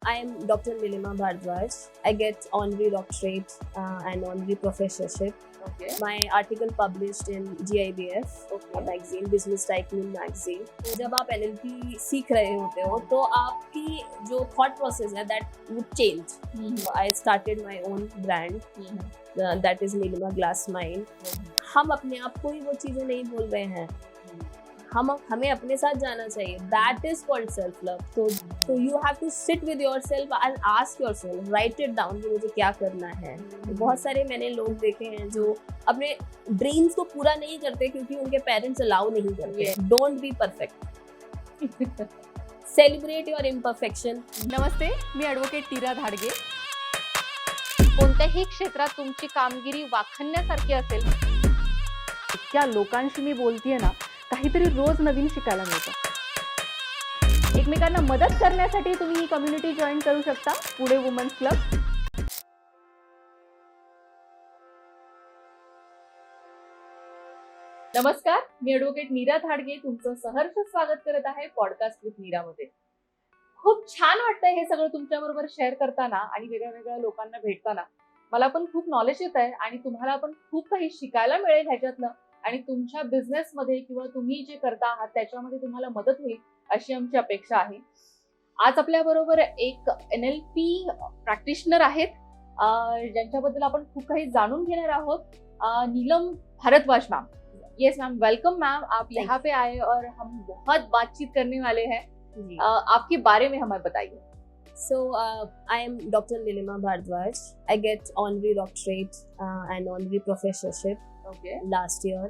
I am Dr. Nilima Bhardwaj. I get honorary doctorate and honorary professorship. Okay. My article published in GIBF Okay. magazine, Business Tycoon magazine. तो जब आप NLP सीख रहे होते हो तो आपकी जो thought process है that would change. I started my own brand that is Nilima Glass Mind. हम अपने आप को ही वो चीजें नहीं बोल रहे हैं, हमें अपने साथ जाना चाहिए. That is called self love. So you have to sit with yourself and ask yourself, write it down कि मुझे क्या करना है. बहुत सारे मैंने लोग देखे हैं जो अपने ड्रीम्स को पूरा नहीं करते क्योंकि उनके पेरेंट्स अलाउ नहीं करते. Don't be perfect, celebrate your imperfection. नमस्ते, मी ॲडव्होकेट टीरा धाडगे. कोणत्याही क्षेत्रात तुमची कामगिरी वाखाणण्यासारखी असेल, इतक्या लोकांशी मी बोलतेय ना, काहीतरी रोज नवीन शिकायला मिळतं. एकमेकांना मदत करण्यासाठी तुम्ही ही कम्युनिटी जॉईन करू शकता, पुणे वुमन्स क्लब. नमस्कार, मी ॲडव्होकेट नीरा धाडगे तुमचं सहर्ष स्वागत करत आहे पॉडकास्ट विथ नीरामध्ये. खूप छान वाटतंय हे सगळं तुमच्याबरोबर शेअर करताना आणि वेगळ्या वेगळ्या लोकांना भेटताना. मला पण खूप नॉलेज येत आहे आणि तुम्हाला पण खूप काही शिकायला मिळेल ह्याच्यातनं आणि तुमच्या बिझनेसमध्ये किंवा तुम्ही जे करता आहात त्याच्यामध्ये तुम्हाला मदत होईल अशी आमची अपेक्षा आहे. आज आपल्या बरोबर एक NLP प्रॅक्टिशनर आहेत ज्यांच्याबद्दल आपण खूप काही जाणून घेणार आहोत. Neelam Bhardwaj ma'am. Yes ma'am, welcome ma'am. आप यहाँ पे आए और हम बहुत बातचीत करने वाले हैं. आपके बारे में हमें बताइए. So I am Dr. Nilima Bhardwaj. I get honorary doctorate and honorary professorship Okay. last year,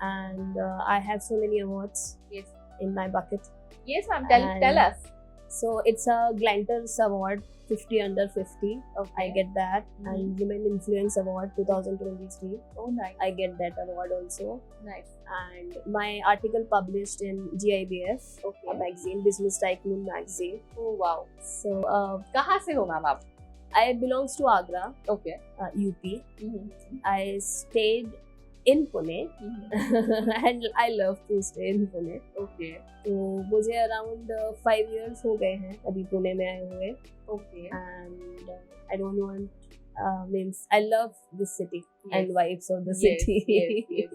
and I have so many awards Yes. in my bucket. Yes ma'am, And- tell us. So it's a Glanters Award 50 under 50. Okay. I get that, and Women Influence Award 2023. Oh nice. I get that award also. Nice. And my article published in GIBF Okay. magazine, Business Tycoon magazine. Oh wow. So कहाँ से हो ma'am आप? I belongs to Agra, Okay. UP. I stayed in Pune and I love to stay in Pune. Okay. तो मुझे around 5 years हो गए हैं अभी पुणे में आए हुए. Okay. And I don't want means I love this city and Yes. vibes of the Yes, city. yes.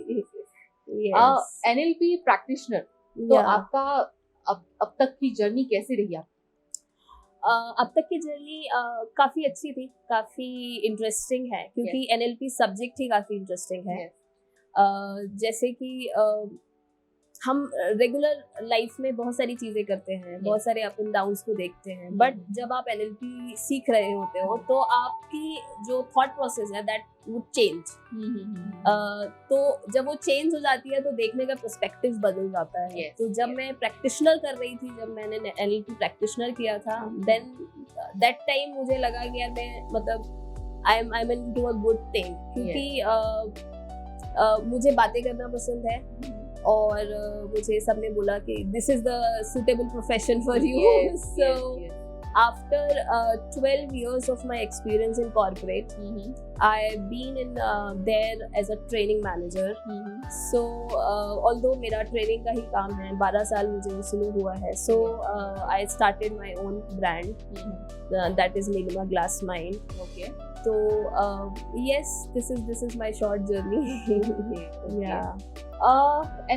Yes. NLP practitioner. तो Yeah. आपका अब तक की जर्नी कैसी रही आप? अब तक की जर्नी काफी अच्छी थी, काफी इंटरेस्टिंग है क्योंकि NLP सब्जेक्ट ही काफी इंटरेस्टिंग है. Yes. जैसे कि हम रेगुलर लाइफ में बहुत सारी चीजें करते हैं, बहुत सारे अप एंड डाउन्स को देखते हैं, बट जब आप NLP सीख रहे होते हो तो आपकी जो थॉट प्रोसेस है दैट वुड चेंज. तो जब वो चेंज हो जाती है तो देखने का पर्सपेक्टिव बदल जाता है. Yes, तो जब yes. मैं प्रैक्टिशनर कर रही थी, जब मैंने NLP प्रैक्टिशनर किया था, देन दैट टाइम मुझे लगा कि यार मैं मतलब I am into a good thing क्योंकि मुझे बातें करना पसंद है और मुझे सबने बोला कि this is the suitable profession for you. So after 12 years of my experience in corporate, I've been in there as a training manager. So although मेरा ट्रेनिंग का ही काम है, 12 साल मुझे उसमें हुआ है. So I started my own brand that is Nilima Glass Mind. Okay. So yes, this is my short journey. Yeah.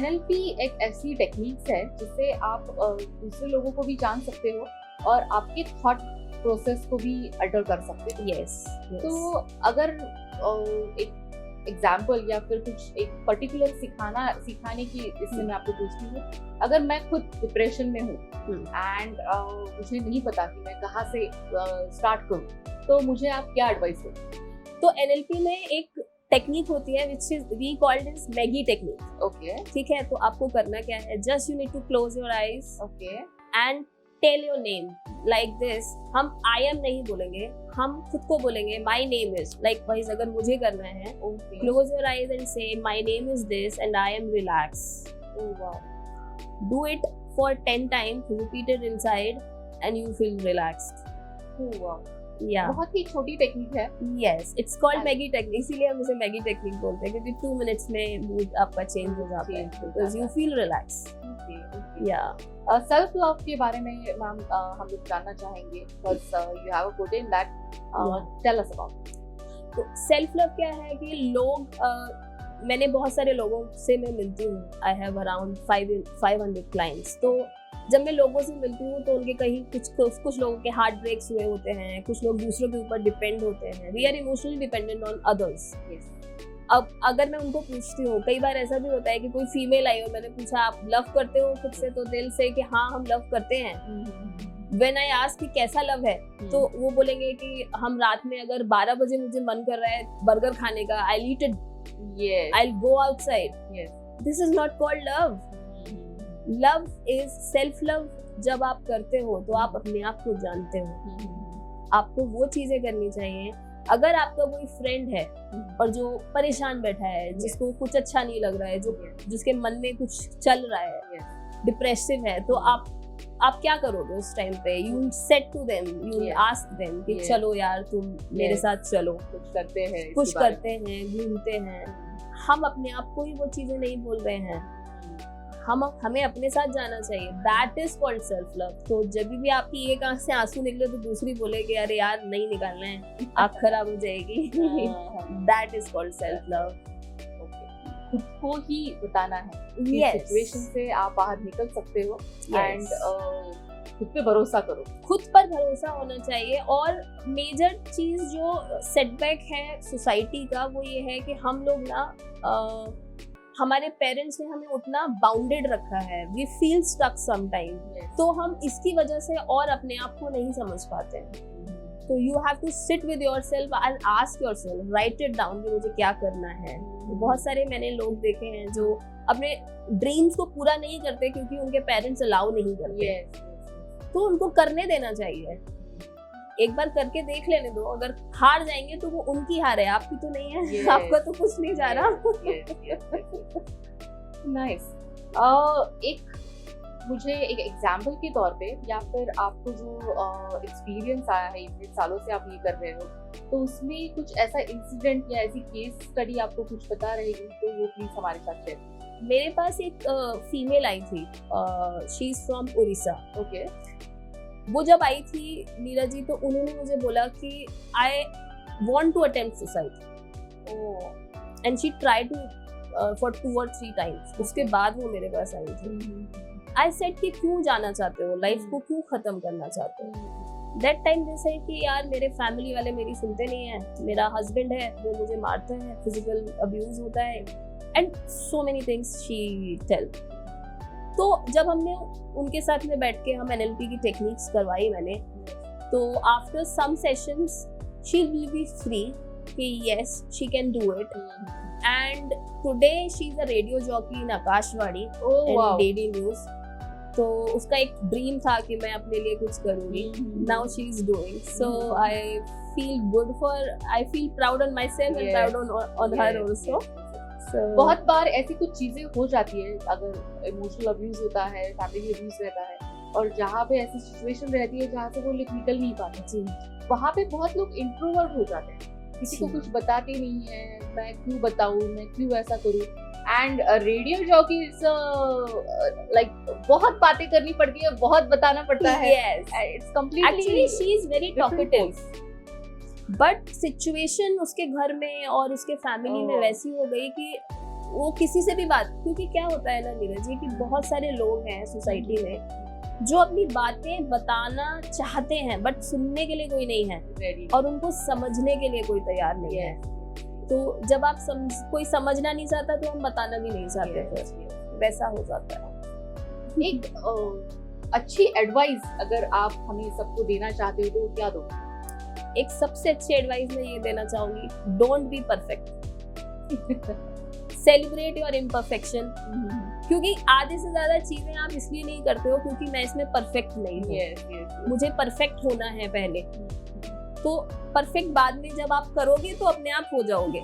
NLP एक ऐसी टेक्निक्स है जिससे आप दूसरे लोगों को भी जान सकते हो और आपके थॉट प्रोसेस को भी अल्टर कर सकते हो. Yes. तो अगर एक एग्जाम्पल या फिर कुछ एक पर्टिकुलर सिखाने की इससे मैं आपको पूछती हूँ. अगर मैं खुद डिप्रेशन में हूँ एंड मुझे नहीं पता कि मैं कहाँ से स्टार्ट करूँ, तो मुझे आप क्या एडवाइस हो? तो NLP में एक टेक्निक होती है which is we called is Maggi technique. Okay. ठीक है, तो आपको करना क्या है, just you need to close your eyes okay. And tell your name like this. हम आई एम नहीं बोलेंगे, हम खुद को बोलेंगे my name is. Like wise अगर मुझे करना है, close your eyes and say my name is this and I am relax. Do it for 10 times, repeat it inside and you feel relaxed. Yeah. बहुत ही छोटी टेक्निक है. Yes, it's called Maggi technique. इसीलिए हम इसे Maggi technique बोलते हैं क्योंकि 2 minutes में मूड आपका चेंज हो जाता है because you feel relaxed. या सेल्फ लव के बारे में मैम हम लोग जानना चाहेंगे, because you have a quote in that, tell us about. तो सेल्फ लव क्या है कि लोग मैंने बहुत सारे लोगों से मैं मिलती हूँ, आई हैव अराउंड 500 क्लाइंट्स। तो जब मैं लोगों से मिलती हूँ तो उनके कहीं कुछ लोगों के हार्ट ब्रेक्स हुए होते हैं, कुछ लोग दूसरों के ऊपर डिपेंड होते हैं, we are emotionally dependent on others. अब अगर मैं उनको पूछती हूँ, कई बार ऐसा भी होता है कि कोई फीमेल आई और मैंने पूछा आप लव करते हो खुद से, तो दिल से कि हाँ हम लव करते हैं। व्हेन आई आस्क कि कैसा लव है, तो वो बोलेंगे कि हम रात में अगर 12 बजे मुझे मन कर रहा है बर्गर खाने का, I eat it, I will go outside. This is not called love. Love is self love. जब आप करते हो तो आप अपने आप को जानते हो, आपको वो चीजें करनी चाहिए। अगर आपका कोई फ्रेंड है और जो परेशान बैठा है, जिसको कुछ अच्छा नहीं लग रहा है, जिसके मन में कुछ चल रहा है, डिप्रेसिव है, तो आप क्या करोगे उस टाइम पे? You said to them, you ask them कि चलो यार तुम मेरे साथ चलो, कुछ करते हैं, घूमते हैं। हम अपने आप को ही वो चीजें नहीं बोल रहे हैं, हमें अपने साथ जाना चाहिए। That is called self love. तो जब भी आपकी एक आंख से आंसू निकले तो दूसरी बोले कि अरे यार नहीं निकालना है, आंख खराब हो जाएगी। That is called self love. खुद को ही बताना है, सिचुएशन से आप बाहर निकल सकते हो, एंड खुद पे भरोसा करो, खुद पर भरोसा होना चाहिए। और मेजर चीज जो सेटबैक है सोसाइटी का, वो ये है कि हम लोग ना हमारे पेरेंट्स ने हमें उतना बाउंडेड रखा है, वी फील स्टक समटाइम, तो हम इसकी वजह से और अपने आप को नहीं समझ पाते हैं। तो you have to sit with yourself and ask yourself, write it down कि मुझे क्या करना है। बहुत सारे मैंने लोग देखे हैं जो अपने ड्रीम्स को पूरा नहीं करते क्योंकि उनके पेरेंट्स अलाउ नहीं करते। तो उनको करने देना चाहिए, एक बार करके देख लेने दो। अगर हार जाएंगे तो वो उनकी हार है, आपकी तो नहीं है। आपका तो कुछ नहीं जा रहा। नाइस। मुझे एक एग्जाम्पल के तौर पे, या फिर आपको जो एक्सपीरियंस आया है इतने सालों से आप ये कर रहे हो, तो उसमें कुछ ऐसा इंसिडेंट या ऐसी केस स्टडी आपको कुछ पता रहेगी तो वो प्लीज हमारे साथ शेयर। मेरे पास एक फीमेल आई थी, she is from Orissa. Okay. वो जब आई थी मीरा जी, तो उन्होंने मुझे बोला कि I want to attempt suicide, and she try to for 2 or 3 times. उसके बाद वो मेरे पास आई थी। आई सेड कि क्यों जाना चाहते हो, लाइफ को क्यों खत्म करना चाहते हो? दैट टाइम दे से कि यार मेरे फैमिली वाले मेरी सुनते नहीं है, मेरा हस्बैंड है वो मुझे मारता है, फिजिकल अब्यूज होता है, and so many things she tell. तो जब हमने उनके साथ में बैठ के हम NLP की टेक्निक्स करवाई मैंने, तो after some sessions she will be free कि yes she can do it. And today she is a radio jockey in Akashvani and daily news. तो उसका एक ड्रीम था कि मैं अपने लिए कुछ करूंगी। Now she is doing, so I feel good for, I feel proud on my self and proud on her also. बहुत बार ऐसी कुछ चीजें हो जाती है, अगर इमोशनल अब्यूज होता है, फैमिली अब्यूज रहता है, और जहाँ पे ऐसी सिचुएशन रहती है जहाँ से वो लोग निकल नहीं पाते, वहाँ पे बहुत लोग इंट्रोवर्ट हो जाते हैं, किसी को कुछ बताते नहीं है, मैं क्यों बताऊँ, मैं क्यों ऐसा करूँ। एंड रेडियो जॉकी लाइक बहुत बातें करनी पड़ती है, बहुत बताना पड़ता है। It's completely, actually she is very talkative, but situation उसके घर में और उसके फैमिली में वैसी हो गई कि वो किसी से भी बात, क्योंकि क्या होता है ना नीरज जी कि बहुत सारे लोग हैं सोसाइटी में जो अपनी बातें बताना चाहते हैं बट सुनने के लिए कोई नहीं है और उनको समझने के लिए कोई तैयार नहीं है। तो जब आप कोई समझना नहीं चाहता तो हम बताना भी नहीं चाहते, फिर वैसा हो जाता है। एक अच्छी एडवाइस अगर आप हमें सबको देना चाहते हो तो क्या दो? एक सबसे अच्छी एडवाइस मैं ये देना चाहूंगी, don't be perfect, celebrate your imperfection. क्योंकि आधे से ज्यादा चीजें आप इसलिए नहीं करते हो क्योंकि मैं इसमें परफेक्ट नहीं हूँ, मुझे परफेक्ट होना है पहले, तो परफेक्ट बाद में जब आप करोगे तो अपने आप हो जाओगे।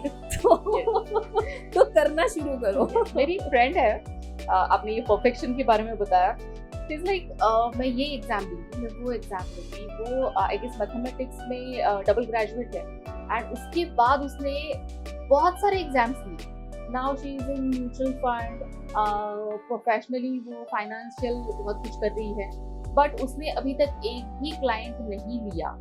तो करना शुरू करो। मेरी फ्रेंड है, आपने ये परफेक्शन के बारे में बताया, इट्स लाइक मैं ये एग्जाम दूंगी, मैं वो एग्जाम दूंगी, वो आई गेस मैथमेटिक्स में डबल ग्रेजुएट है, एंड उसके बाद उसने बहुत सारे एग्जाम्स दिए, now she is in mutual fund, professionally वो फाइनेंशियल बहुत कुछ कर रही है, बट उसने अभी तक एक भी क्लाइंट नहीं लिया।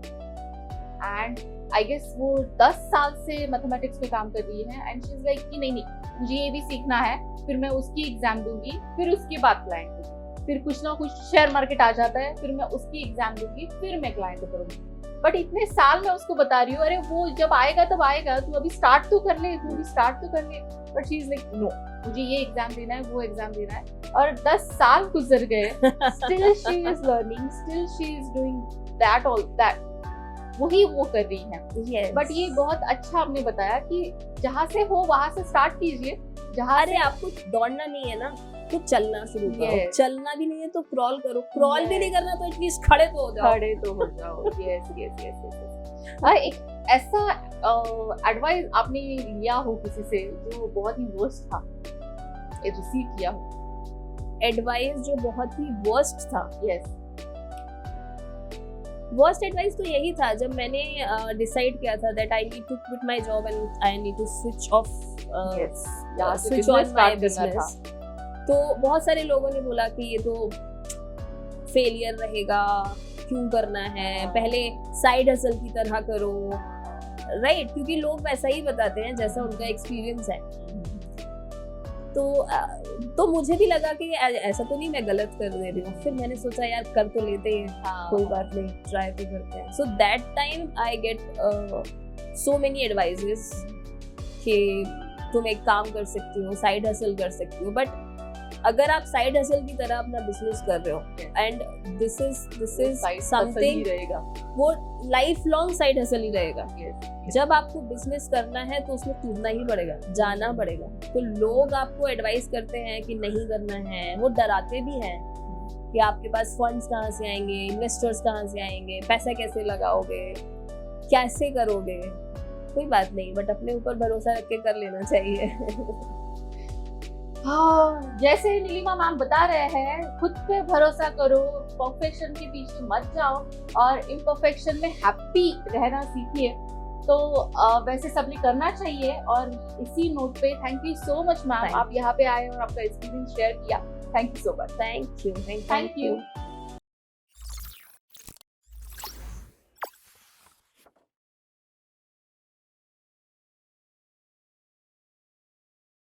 एंड आई गेस वो 10 साल से मैथमेटिक्स में काम कर रही है, एंड शी इज लाइक कि नहीं मुझे ये भी सीखना है, फिर मैं उसकी एग्जाम दूंगी, फिर उसके बाद क्लाइंट दूंगी, फिर कुछ ना कुछ शेयर मार्केट आ जाता है, फिर मैं उसकी एग्जाम दूंगी, फिर मैं क्लाइंट करूंगी। बट इतने साल मैं उसको बता रही हूँ, अरे वो जब आएगा तब आएगा, तू अभी स्टार्ट तो कर ले, तू अभी स्टार्ट तो कर ले। But she is like no, मुझे ये एग्जाम देना है, वो एग्जाम देना है, और 10 साल गुजर गए, still she is learning, still she is doing that all that, वही वो कर रही है। yes. बट ये बहुत अच्छा आपने बताया कि जहाँ से हो वहां से स्टार्ट कीजिए। जहाँ अरे आपको दौड़ना नहीं है ना तो चलना शुरू करो, Yes. चलना भी नहीं है तो क्रॉल करो, क्रॉल भी Yes. नहीं करना तो एटलीस्ट खड़े तो हो जाओ। खड़े तो हो जाओ। Yes yes yes. एक ऐसा एडवाइस आपने लिया हो किसी से जो बहुत ही वर्स्ट था, रिसीव किया हो? एडवाइस जो बहुत ही वर्स्ट था, यस वर्स्ट एडवाइस तो यही था जब मैंने डिसाइड किया था that I need to quit my job and I need to switch off switch on my business. तो बहुत सारे लोगों ने बोला कि ये तो फेलियर रहेगा, क्यों करना है, पहले साइड हसल की तरह करो, राइट? क्योंकि लोग वैसा ही बताते हैं जैसा उनका एक्सपीरियंस है। तो मुझे भी लगा कि ऐसा तो नहीं मैं गलत कर दे रही हूँ। फिर मैंने सोचा यार कर तो लेते हैं, कोई बात नहीं, ट्राई तो करते हैं। So that time I get so many advises कि तुम एक काम कर सकती हो, साइड हसल कर सकती हो। बट अगर आप साइड हसल की तरह अपना बिजनेस कर रहे हो एंड दिस इज समथिंग, वो लाइफ लॉन्ग साइड हसल ही रहेगा। जब आपको बिजनेस करना है तो उसमें कूदना ही पड़ेगा, जाना पड़ेगा। तो लोग आपको एडवाइस करते हैं कि नहीं करना है, वो डराते भी हैं कि आपके पास फंड्स कहाँ से आएंगे, इन्वेस्टर्स कहाँ से आएंगे, पैसा कैसे लगाओगे, कैसे करोगे। कोई बात नहीं, बट अपने ऊपर भरोसा रख के कर लेना चाहिए। हाँ, जैसे नीलिमा मैम बता रहे हैं, खुद पे भरोसा करो, परफेक्शन के पीछे मत जाओ और इम्परफेक्शन में हैप्पी रहना सीखिए। तो वैसे सबने करना चाहिए। और इसी नोट पे thank you so much ma'am, आप यहाँ पे आए और आपका एक्सपीरियंस शेयर किया। Thank you so much. Thank you. Thank you.